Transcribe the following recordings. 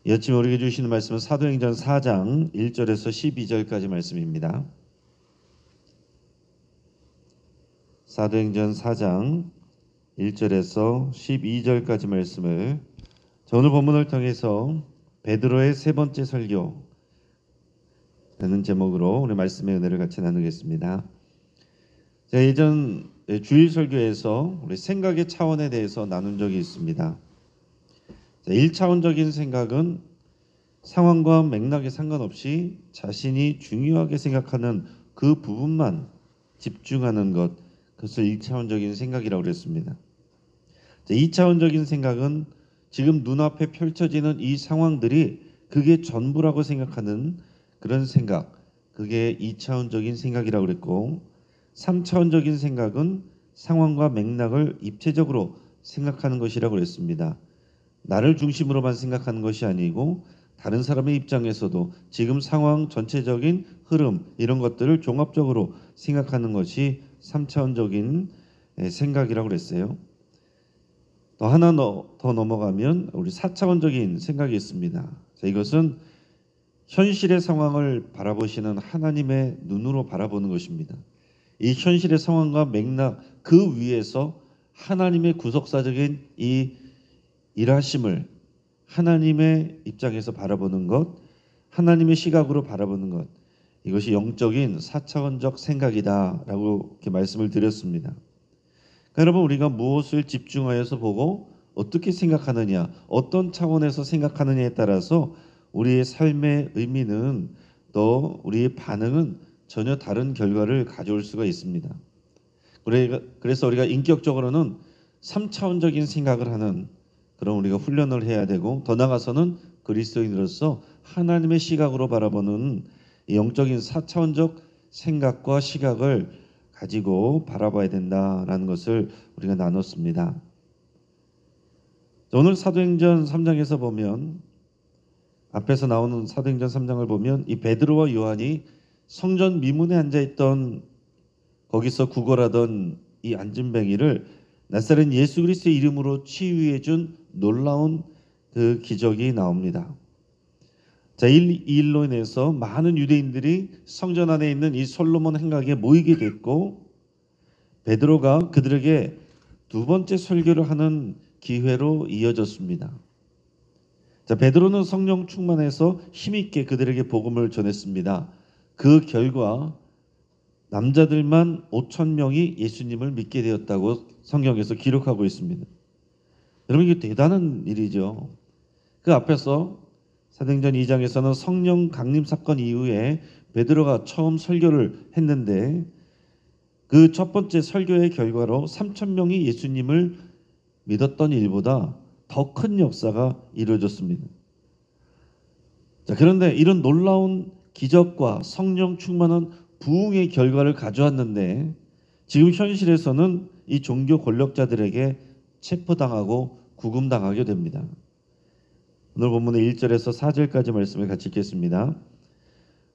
이 아침에 우리에게 주시는 말씀은 사도행전 4장 1절에서 12절까지 말씀입니다. 사도행전 4장 1절에서 12절까지 말씀을 오늘 본문을 통해서 베드로의 세 번째 설교라는 제목으로 오늘 말씀의 은혜를 같이 나누겠습니다. 제가 예전 주일 설교에서 우리 생각의 차원에 대해서 나눈 적이 있습니다. 1차원적인 생각은 상황과 맥락에 상관없이 자신이 중요하게 생각하는 그 부분만 집중하는 것, 그것을 1차원적인 생각이라고 그랬습니다. 2차원적인 생각은 지금 눈앞에 펼쳐지는 이 상황들이 그게 전부라고 생각하는 그런 생각, 그게 2차원적인 생각이라고 그랬고, 3차원적인 생각은 상황과 맥락을 입체적으로 생각하는 것이라고 그랬습니다. 나를 중심으로만 생각하는 것이 아니고 다른 사람의 입장에서도 지금 상황 전체적인 흐름 이런 것들을 종합적으로 생각하는 것이 3차원적인 생각이라고 그랬어요. 또 하나 더 넘어가면 우리 4차원적인 생각이 있습니다. 이것은 현실의 상황을 바라보시는 하나님의 눈으로 바라보는 것입니다. 이 현실의 상황과 맥락 그 위에서 하나님의 구속사적인 이 일하심을 하나님의 입장에서 바라보는 것, 하나님의 시각으로 바라보는 것, 이것이 영적인 4차원적 생각이다라고 이렇게 말씀을 드렸습니다. 그러니까 여러분, 우리가 무엇을 집중하여서 보고 어떻게 생각하느냐, 어떤 차원에서 생각하느냐에 따라서 우리의 삶의 의미는 또 우리의 반응은 전혀 다른 결과를 가져올 수가 있습니다. 그래서 우리가 인격적으로는 3차원적인 생각을 하는 그런 우리가 훈련을 해야 되고, 더 나아가서는 그리스도인으로서 하나님의 시각으로 바라보는 영적인 4차원적 생각과 시각을 가지고 바라봐야 된다라는 것을 우리가 나눴습니다. 오늘 사도행전 3장에서 보면, 앞에서 나오는 사도행전 3장을 보면 이 베드로와 요한이 성전 미문에 앉아있던, 거기서 구걸하던 이 안진뱅이를 나사렛 예수 그리스도의 이름으로 치유해 준 놀라운 그 기적이 나옵니다. 이 일로 인해서 많은 유대인들이 성전 안에 있는 이 솔로몬 행각에 모이게 됐고, 베드로가 그들에게 두 번째 설교를 하는 기회로 이어졌습니다. 베드로는 성령 충만해서 힘있게 그들에게 복음을 전했습니다. 그 결과 남자들만 5,000명이 예수님을 믿게 되었다고 성경에서 기록하고 있습니다. 여러분, 이게 대단한 일이죠. 그 앞에서 사도행전 2장에서는 성령 강림 사건 이후에 베드로가 처음 설교를 했는데, 그 첫 번째 설교의 결과로 3,000명이 예수님을 믿었던 일보다 더 큰 역사가 이루어졌습니다. 그런데 이런 놀라운 기적과 성령 충만한 부흥의 결과를 가져왔는데, 지금 현실에서는 이 종교 권력자들에게 체포당하고 구금당하게 됩니다. 오늘 본문의 1절에서 4절까지 말씀을 같이 읽겠습니다.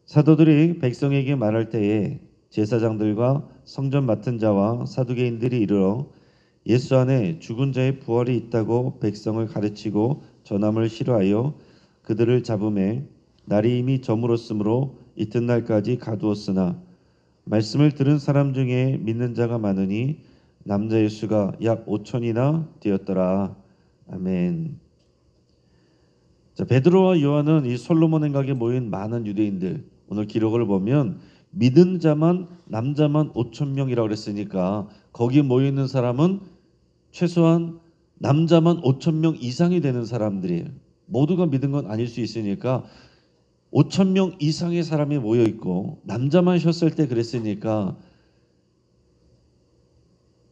사도들이 백성에게 말할 때에 제사장들과 성전 맡은 자와 사두개인들이 이르러 예수 안에 죽은 자의 부활이 있다고 백성을 가르치고 전함을 싫어하여 그들을 잡음에 날이 이미 저물었으므로 이튿날까지 가두었으나 말씀을 들은 사람 중에 믿는 자가 많으니 남자의 수가 약 5,000이나 되었더라. 아멘. 베드로와 요한은 이 솔로몬 행각에 모인 많은 유대인들, 오늘 기록을 보면 믿은 자만 남자만 5,000명이라고 그랬으니까 거기 모여 있는 사람은 최소한 남자만 5,000명 이상이 되는 사람들이에요. 모두가 믿은 건 아닐 수 있으니까 5,000명 이상의 사람이 모여 있고, 남자만 쉬었을 때 그랬으니까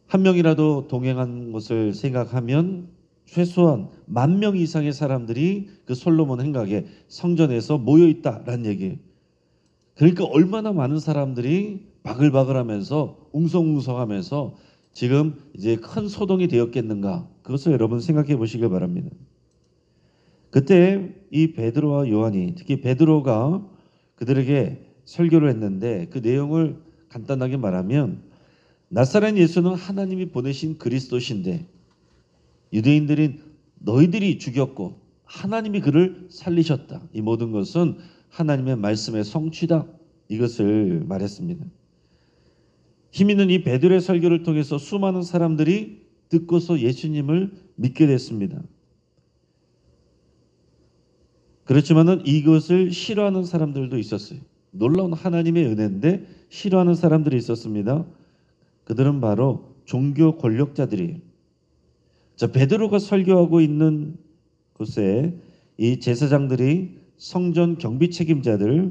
한 명이라도 동행한 것을 생각하면 최소한 10,000명 이상의 사람들이 그 솔로몬 행각에 성전에서 모여 있다라는 얘기예요. 그러니까 얼마나 많은 사람들이 바글바글하면서 웅성웅성하면서 지금 이제 큰 소동이 되었겠는가, 그것을 여러분 생각해 보시길 바랍니다. 그때 이 베드로와 요한이, 특히 베드로가 그들에게 설교를 했는데, 그 내용을 간단하게 말하면 나사렛 예수는 하나님이 보내신 그리스도신데 유대인들이 너희들이 죽였고 하나님이 그를 살리셨다. 이 모든 것은 하나님의 말씀의 성취다. 이것을 말했습니다. 힘 있는 이 베드로의 설교를 통해서 수많은 사람들이 듣고서 예수님을 믿게 됐습니다. 그렇지만은 이것을 싫어하는 사람들도 있었어요. 놀라운 하나님의 은혜인데 싫어하는 사람들이 있었습니다. 그들은 바로 종교 권력자들이에요. 자, 베드로가 설교하고 있는 곳에 이 제사장들이 성전 경비 책임자들,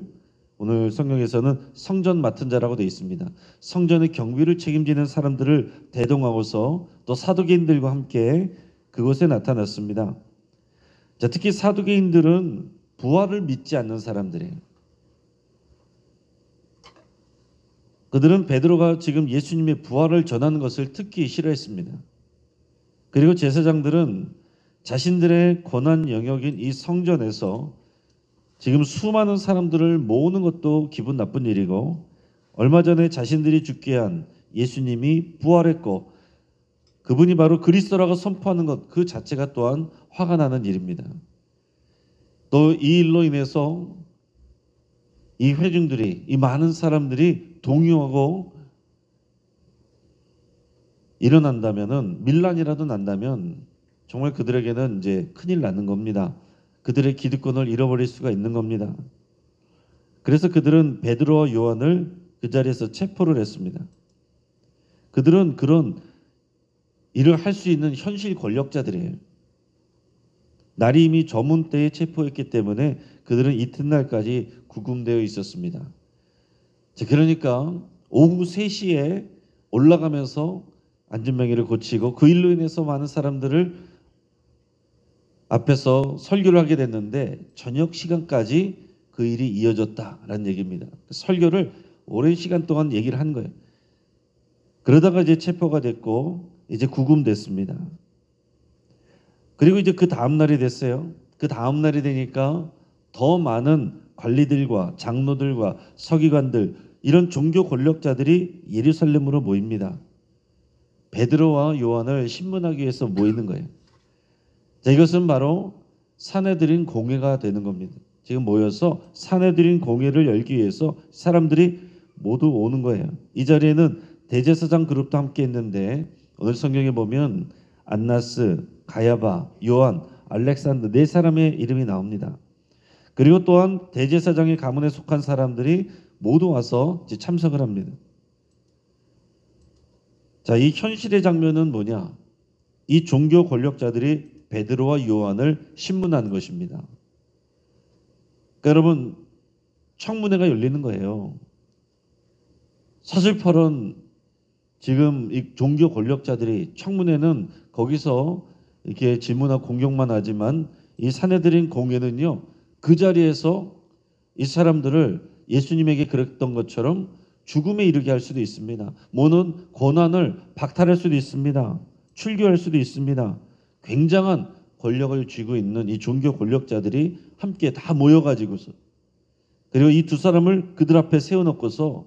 오늘 성경에서는 성전 맡은 자라고 되어 있습니다. 성전의 경비를 책임지는 사람들을 대동하고서 또 사두개인들과 함께 그곳에 나타났습니다. 자, 특히 사두개인들은 부활을 믿지 않는 사람들이에요. 그들은 베드로가 지금 예수님의 부활을 전하는 것을 특히 싫어했습니다. 그리고 제사장들은 자신들의 권한 영역인 이 성전에서 지금 수많은 사람들을 모으는 것도 기분 나쁜 일이고, 얼마 전에 자신들이 죽게 한 예수님이 부활했고 그분이 바로 그리스도라고 선포하는 것 그 자체가 또한 화가 나는 일입니다. 또 이 일로 인해서 이 회중들이, 이 많은 사람들이 동요하고 일어난다면은, 밀란이라도 난다면 정말 그들에게는 이제 큰일 나는 겁니다. 그들의 기득권을 잃어버릴 수가 있는 겁니다. 그래서 그들은 베드로와 요한을 그 자리에서 체포를 했습니다. 그들은 그런 일을 할 수 있는 현실 권력자들이에요. 날이 이미 저문 때에 체포했기 때문에 그들은 이튿날까지 구금되어 있었습니다. 그러니까 오후 3시에 올라가면서 안전병기를 고치고 그 일로 인해서 많은 사람들을 앞에서 설교를 하게 됐는데 저녁 시간까지 그 일이 이어졌다라는 얘기입니다. 설교를 오랜 시간 동안 얘기를 한 거예요. 그러다가 이제 체포가 됐고 이제 구금됐습니다. 그리고 이제 그 다음 날이 됐어요. 그 다음 날이 되니까 더 많은 관리들과 장로들과 서기관들, 이런 종교 권력자들이 예루살렘으로 모입니다. 베드로와 요한을 신문하기 위해서 모이는 거예요. 자, 이것은 바로 산헤드린 공회가 되는 겁니다. 지금 모여서 산헤드린 공회를 열기 위해서 사람들이 모두 오는 거예요. 이 자리에는 대제사장 그룹도 함께 있는데 오늘 성경에 보면 안나스, 가야바, 요한, 알렉산더 4사람의 이름이 나옵니다. 그리고 또한 대제사장의 가문에 속한 사람들이 모두 와서 이제 참석을 합니다. 자, 이 현실의 장면은 뭐냐? 이 종교 권력자들이 베드로와 요한을 신문하는 것입니다. 그러니까 여러분, 청문회가 열리는 거예요. 서슬퍼런 지금 이 종교 권력자들이, 청문회는 거기서 이렇게 질문하고 공격만 하지만 이 산헤드린 공회는요, 그 자리에서 이 사람들을 예수님에게 그랬던 것처럼 죽음에 이르게 할 수도 있습니다. 모든 권한을 박탈할 수도 있습니다. 출교할 수도 있습니다. 굉장한 권력을 쥐고 있는 이 종교 권력자들이 함께 다 모여가지고서, 그리고 이 두 사람을 그들 앞에 세워놓고서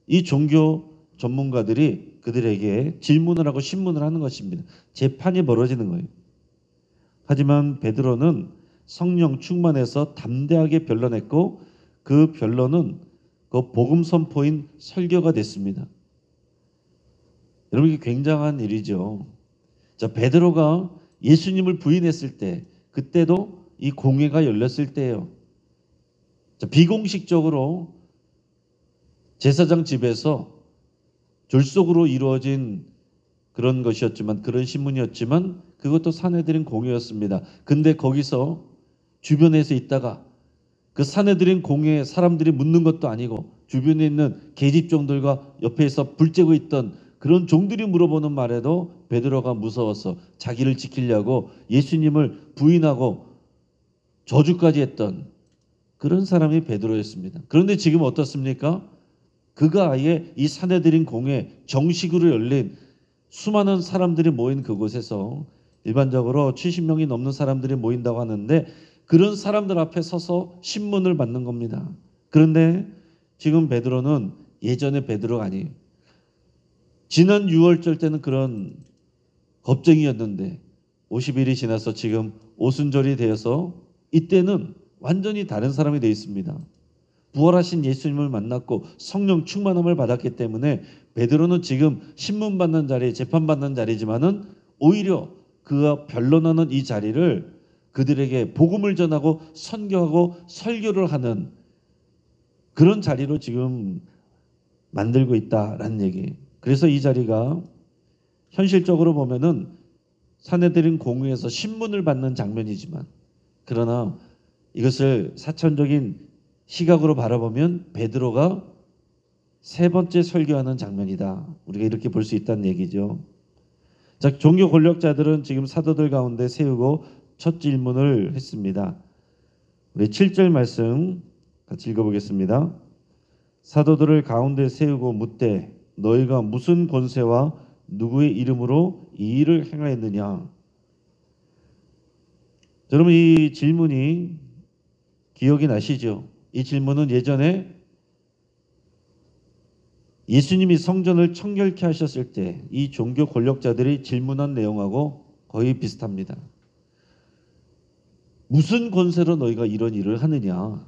이 종교 전문가들이 그들에게 질문을 하고 신문을 하는 것입니다. 재판이 벌어지는 거예요. 하지만 베드로는 성령 충만해서 담대하게 변론했고 그 변론은 그 복음 선포인 설교가 됐습니다. 여러분, 이게 굉장한 일이죠. 자, 베드로가 예수님을 부인했을 때, 그때도 이 공회가 열렸을 때예요. 자, 비공식적으로 제사장 집에서 졸속으로 이루어진 그런 것이었지만, 그런 신문이었지만 그것도 산헤드린 공회였습니다. 근데 거기서 주변에서 있다가 그 산헤드린 공회에 사람들이 묻는 것도 아니고 주변에 있는 계집종들과 옆에서 불 쬐고 있던 그런 종들이 물어보는 말에도 베드로가 무서워서 자기를 지키려고 예수님을 부인하고 저주까지 했던 그런 사람이 베드로였습니다. 그런데 지금 어떻습니까? 그가 아예 이 산헤드린 공회 정식으로 열린 수많은 사람들이 모인 그곳에서, 일반적으로 70명이 넘는 사람들이 모인다고 하는데 그런 사람들 앞에 서서 신문을 받는 겁니다. 그런데 지금 베드로는 예전의 베드로가 아니에요. 지난 6월절 때는 그런 겁쟁이였는데 50일이 지나서 지금 오순절이 되어서 이때는 완전히 다른 사람이 되어 있습니다. 부활하신 예수님을 만났고 성령 충만함을 받았기 때문에 베드로는 지금 신문 받는 자리, 재판 받는 자리지만은 오히려 그가 변론하는 이 자리를 그들에게 복음을 전하고 선교하고 설교를 하는 그런 자리로 지금 만들고 있다라는 얘기. 그래서 이 자리가 현실적으로 보면은 사내들인 공회에서 신문을 받는 장면이지만, 그러나 이것을 사천적인 시각으로 바라보면 베드로가 세 번째 설교하는 장면이다. 우리가 이렇게 볼 수 있다는 얘기죠. 자, 종교 권력자들은 지금 사도들 가운데 세우고 첫 질문을 했습니다. 우리 7절 말씀 같이 읽어보겠습니다. 사도들을 가운데 세우고 묻되 너희가 무슨 권세와 누구의 이름으로 이 일을 행하였느냐. 여러분, 이 질문이 기억이 나시죠? 이 질문은 예전에 예수님이 성전을 청결케 하셨을 때 이 종교 권력자들이 질문한 내용하고 거의 비슷합니다. 무슨 권세로 너희가 이런 일을 하느냐.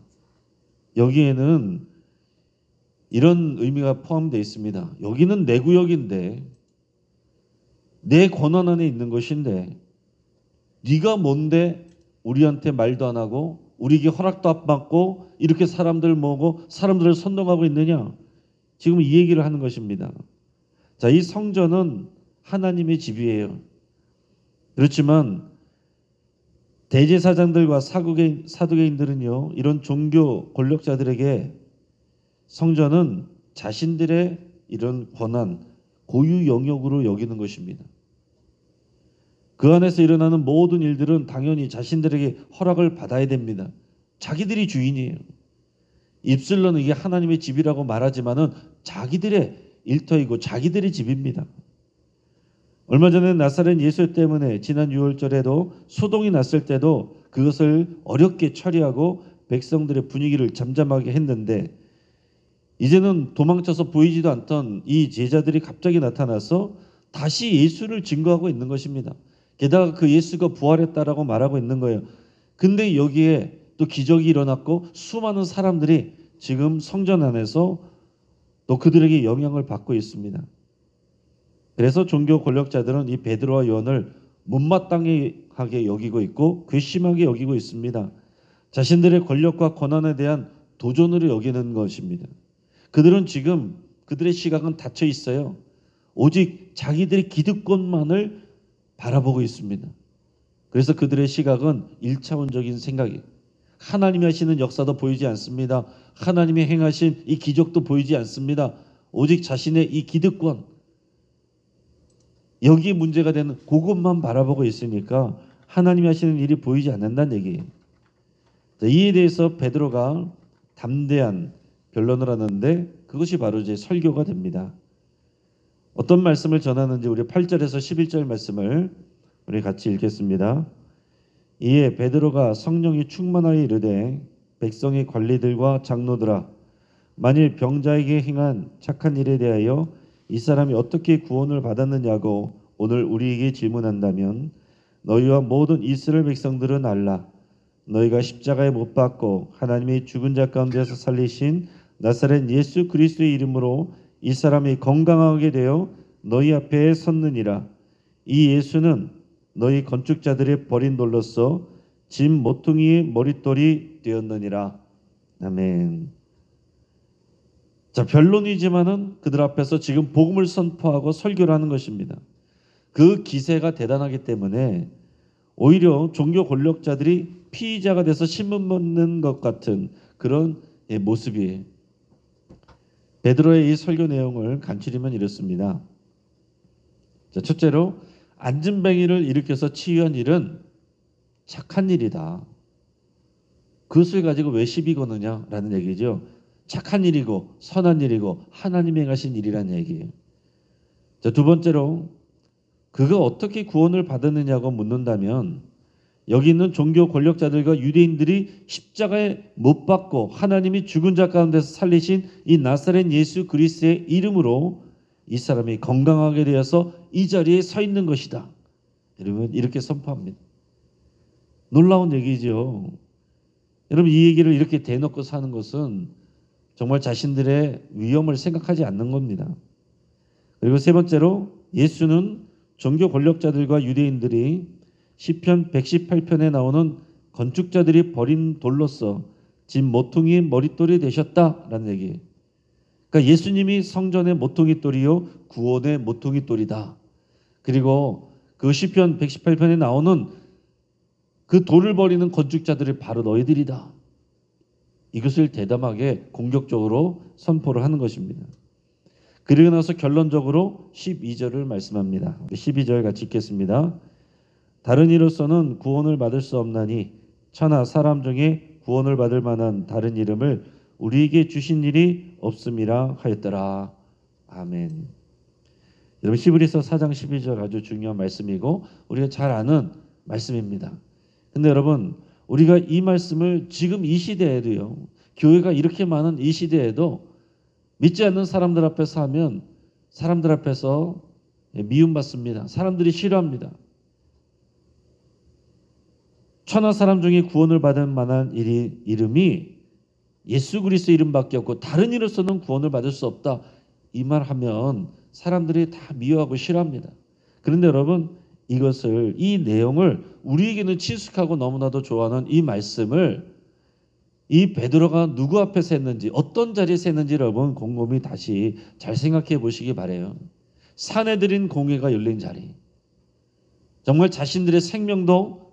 여기에는 이런 의미가 포함되어 있습니다. 여기는 내 구역인데, 내 권한 안에 있는 것인데 네가 뭔데 우리한테 말도 안 하고 우리에게 허락도 안 받고 이렇게 사람들 모으고 사람들을 선동하고 있느냐. 지금 이 얘기를 하는 것입니다. 자, 이 성전은 하나님의 집이에요. 그렇지만 대제사장들과 사두개인들은요, 이런 종교 권력자들에게 성전은 자신들의 이런 권한, 고유 영역으로 여기는 것입니다. 그 안에서 일어나는 모든 일들은 당연히 자신들에게 허락을 받아야 됩니다. 자기들이 주인이에요. 입술로는 이게 하나님의 집이라고 말하지만은 자기들의 일터이고 자기들의 집입니다. 얼마 전에 나사렛 예수 때문에 지난 6월절에도 소동이 났을 때도 그것을 어렵게 처리하고 백성들의 분위기를 잠잠하게 했는데, 이제는 도망쳐서 보이지도 않던 이 제자들이 갑자기 나타나서 다시 예수를 증거하고 있는 것입니다. 게다가 그 예수가 부활했다라고 말하고 있는 거예요. 근데 여기에 또 기적이 일어났고 수많은 사람들이 지금 성전 안에서 또 그들에게 영향을 받고 있습니다. 그래서 종교 권력자들은 이 베드로와 요한을 못마땅하게 여기고 있고 괘씸하게 여기고 있습니다. 자신들의 권력과 권한에 대한 도전으로 여기는 것입니다. 그들은 지금 그들의 시각은 닫혀 있어요. 오직 자기들의 기득권만을 바라보고 있습니다. 그래서 그들의 시각은 1차원적인 생각이에요. 하나님이 하시는 역사도 보이지 않습니다. 하나님이 행하신 이 기적도 보이지 않습니다. 오직 자신의 이 기득권, 여기에 문제가 되는 그것만 바라보고 있으니까 하나님이 하시는 일이 보이지 않는다는 얘기예요. 이에 대해서 베드로가 담대한 변론을 하는데 그것이 바로 이제 설교가 됩니다. 어떤 말씀을 전하는지 우리 8절에서 11절 말씀을 우리 같이 읽겠습니다. 이에 베드로가 성령이 충만하여 이르되 백성의 관리들과 장로들아, 만일 병자에게 행한 착한 일에 대하여 이 사람이 어떻게 구원을 받았느냐고 오늘 우리에게 질문한다면 너희와 모든 이스라엘 백성들은 알라. 너희가 십자가에 못 박고 하나님이 죽은 자 가운데서 살리신 나사렛 예수 그리스도의 이름으로 이 사람이 건강하게 되어 너희 앞에 섰느니라. 이 예수는 너희 건축자들의 버린 돌로서 짐 모퉁이의 머릿돌이 되었느니라. 아멘. 자, 변론이지만은 그들 앞에서 지금 복음을 선포하고 설교를 하는 것입니다. 그 기세가 대단하기 때문에 오히려 종교 권력자들이 피의자가 돼서 신문 받는 것 같은 그런 모습이에요. 베드로의 이 설교 내용을 간추리면 이렇습니다. 자, 첫째로 안진뱅이를 일으켜서 치유한 일은 착한 일이다. 그것을 가지고 왜 시비 거느냐라는 얘기죠. 착한 일이고 선한 일이고 하나님이 행하신 일이라는 얘기예요. 자, 두 번째로 그가 어떻게 구원을 받았느냐고 묻는다면 여기 있는 종교 권력자들과 유대인들이 십자가에 못 박고 하나님이 죽은 자 가운데서 살리신 이 나사렛 예수 그리스도의 이름으로 이 사람이 건강하게 되어서 이 자리에 서 있는 것이다. 여러분, 이렇게 선포합니다. 놀라운 얘기죠. 여러분, 이 얘기를 이렇게 대놓고 사는 것은 정말 자신들의 위험을 생각하지 않는 겁니다. 그리고 세 번째로, 예수는 종교 권력자들과 유대인들이 시편 118편에 나오는 건축자들이 버린 돌로서 집 모퉁이 머릿돌이 되셨다라는 얘기. 그러니까 예수님이 성전의 모퉁이돌이요 구원의 모퉁이돌이다. 그리고 그 시편 118편에 나오는 그 돌을 버리는 건축자들이 바로 너희들이다. 이것을 대담하게 공격적으로 선포를 하는 것입니다. 그리고 나서 결론적으로 12절을 말씀합니다. 12절 같이 읽겠습니다. 다른 이로서는 구원을 받을 수 없나니 천하 사람 중에 구원을 받을 만한 다른 이름을 우리에게 주신 일이 없음이라 하였더라. 아멘. 여러분, 히브리서 4장 12절 아주 중요한 말씀이고 우리가 잘 아는 말씀입니다. 근데 여러분, 우리가 이 말씀을 지금 이 시대에도요, 교회가 이렇게 많은 이 시대에도 믿지 않는 사람들 앞에서 하면 사람들 앞에서 미움받습니다. 사람들이 싫어합니다. 천하 사람 중에 구원을 받을 만한 이름이 예수 그리스도 이름밖에 없고 다른 이로서는 구원을 받을 수 없다. 이 말 하면 사람들이 다 미워하고 싫어합니다. 그런데 여러분, 이 내용을 우리에게는 친숙하고 너무나도 좋아하는 이 말씀을 이 베드로가 누구 앞에서 했는지, 어떤 자리에서 했는지 여러분 곰곰이 다시 잘 생각해 보시기 바라요. 사내들인 공회가 열린 자리, 정말 자신들의 생명도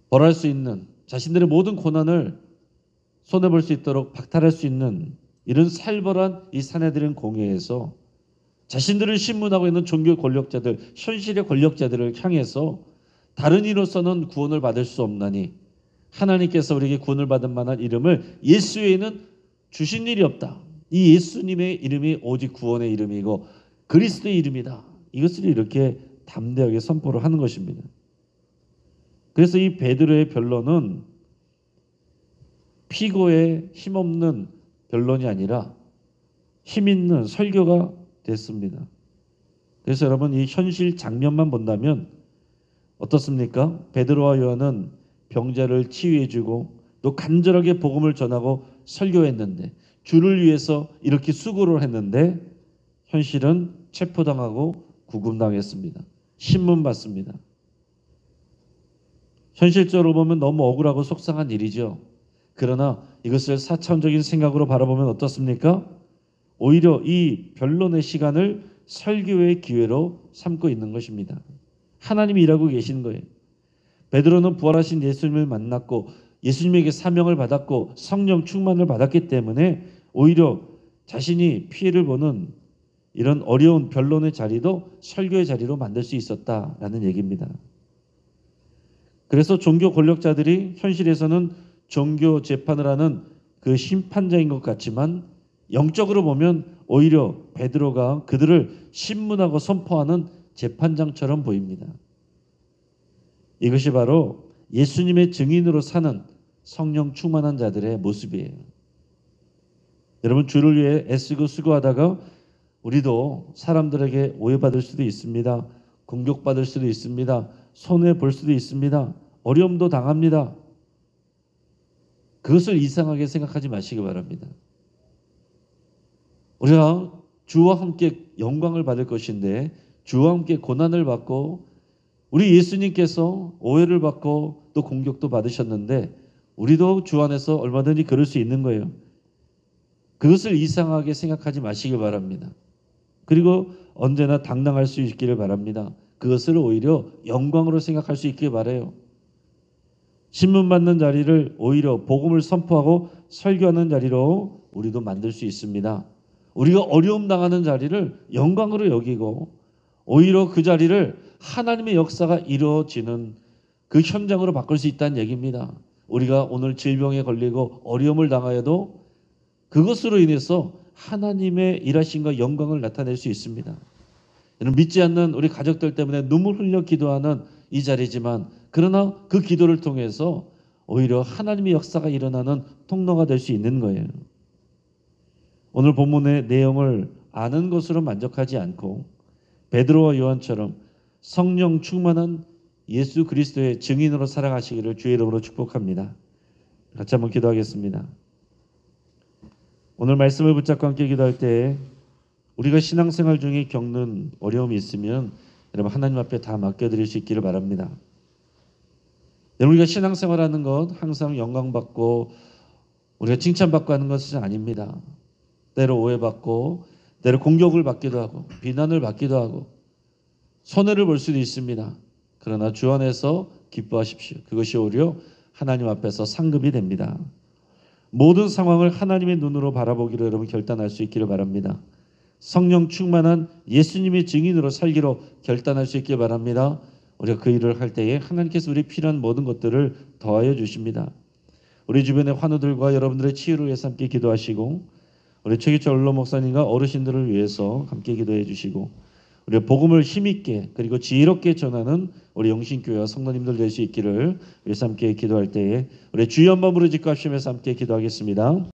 벌할 수 있는, 자신들의 모든 고난을 손해볼 수 있도록 박탈할 수 있는 이런 살벌한 이 사내들인 공회에서 자신들을 신문하고 있는 종교 권력자들, 현실의 권력자들을 향해서 다른 이로서는 구원을 받을 수 없나니 하나님께서 우리에게 구원을 받을 만한 이름을 예수 외에는 주신 일이 없다. 이 예수님의 이름이 오직 구원의 이름이고 그리스도의 이름이다. 이것을 이렇게 담대하게 선포를 하는 것입니다. 그래서 이 베드로의 변론은 피고의 힘없는 변론이 아니라 힘있는 설교가 됐습니다. 그래서 여러분, 이 현실 장면만 본다면 어떻습니까? 베드로와 요한은 병자를 치유해주고 또 간절하게 복음을 전하고 설교했는데, 주를 위해서 이렇게 수고를 했는데 현실은 체포당하고 구금당했습니다. 신문받습니다. 현실적으로 보면 너무 억울하고 속상한 일이죠. 그러나 이것을 사차원적인 생각으로 바라보면 어떻습니까? 오히려 이 변론의 시간을 설교의 기회로 삼고 있는 것입니다. 하나님이 일하고 계시는 거예요. 베드로는 부활하신 예수님을 만났고 예수님에게 사명을 받았고 성령 충만을 받았기 때문에 오히려 자신이 피해를 보는 이런 어려운 변론의 자리도 설교의 자리로 만들 수 있었다라는 얘기입니다. 그래서 종교 권력자들이 현실에서는 종교 재판을 하는 그 심판자인 것 같지만 영적으로 보면 오히려 베드로가 그들을 신문하고 선포하는 재판장처럼 보입니다. 이것이 바로 예수님의 증인으로 사는 성령 충만한 자들의 모습이에요. 여러분, 주를 위해 애쓰고 수고하다가 우리도 사람들에게 오해받을 수도 있습니다. 공격받을 수도 있습니다. 손해볼 수도 있습니다. 어려움도 당합니다. 그것을 이상하게 생각하지 마시기 바랍니다. 우리가 주와 함께 영광을 받을 것인데 주와 함께 고난을 받고 우리 예수님께서 오해를 받고 또 공격도 받으셨는데 우리도 주 안에서 얼마든지 그럴 수 있는 거예요. 그것을 이상하게 생각하지 마시기 바랍니다. 그리고 언제나 당당할 수 있기를 바랍니다. 그것을 오히려 영광으로 생각할 수 있기를 바라요. 신문 받는 자리를 오히려 복음을 선포하고 설교하는 자리로 우리도 만들 수 있습니다. 우리가 어려움 당하는 자리를 영광으로 여기고 오히려 그 자리를 하나님의 역사가 이루어지는 그 현장으로 바꿀 수 있다는 얘기입니다. 우리가 오늘 질병에 걸리고 어려움을 당하여도 그것으로 인해서 하나님의 일하심과 영광을 나타낼 수 있습니다. 믿지 않는 우리 가족들 때문에 눈물 흘려 기도하는 이 자리지만 그러나 그 기도를 통해서 오히려 하나님의 역사가 일어나는 통로가 될 수 있는 거예요. 오늘 본문의 내용을 아는 것으로 만족하지 않고 베드로와 요한처럼 성령 충만한 예수 그리스도의 증인으로 살아가시기를 주의 이름으로 축복합니다. 같이 한번 기도하겠습니다. 오늘 말씀을 붙잡고 함께 기도할 때 우리가 신앙생활 중에 겪는 어려움이 있으면 여러분 하나님 앞에 다 맡겨드릴 수 있기를 바랍니다. 우리가 신앙생활하는 것 항상 영광받고 우리가 칭찬받고 하는 것은 아닙니다. 때로 오해받고 때로 공격을 받기도 하고 비난을 받기도 하고 손해를 볼 수도 있습니다. 그러나 주 안에서 기뻐하십시오. 그것이 오히려 하나님 앞에서 상급이 됩니다. 모든 상황을 하나님의 눈으로 바라보기로 여러분 결단할 수 있기를 바랍니다. 성령 충만한 예수님의 증인으로 살기로 결단할 수 있기를 바랍니다. 우리가 그 일을 할 때에 하나님께서 우리 필요한 모든 것들을 더하여 주십니다. 우리 주변의 환우들과 여러분들의 치유를 위해서 함께 기도하시고 우리 최기철 언론 목사님과 어르신들을 위해서 함께 기도해 주시고 우리 복음을 힘있게 그리고 지혜롭게 전하는 우리 영신교회와 성도님들 될 수 있기를 위해서 함께 기도할 때에 우리 주여 한번 부르짖고 합심해서 함께 기도하겠습니다.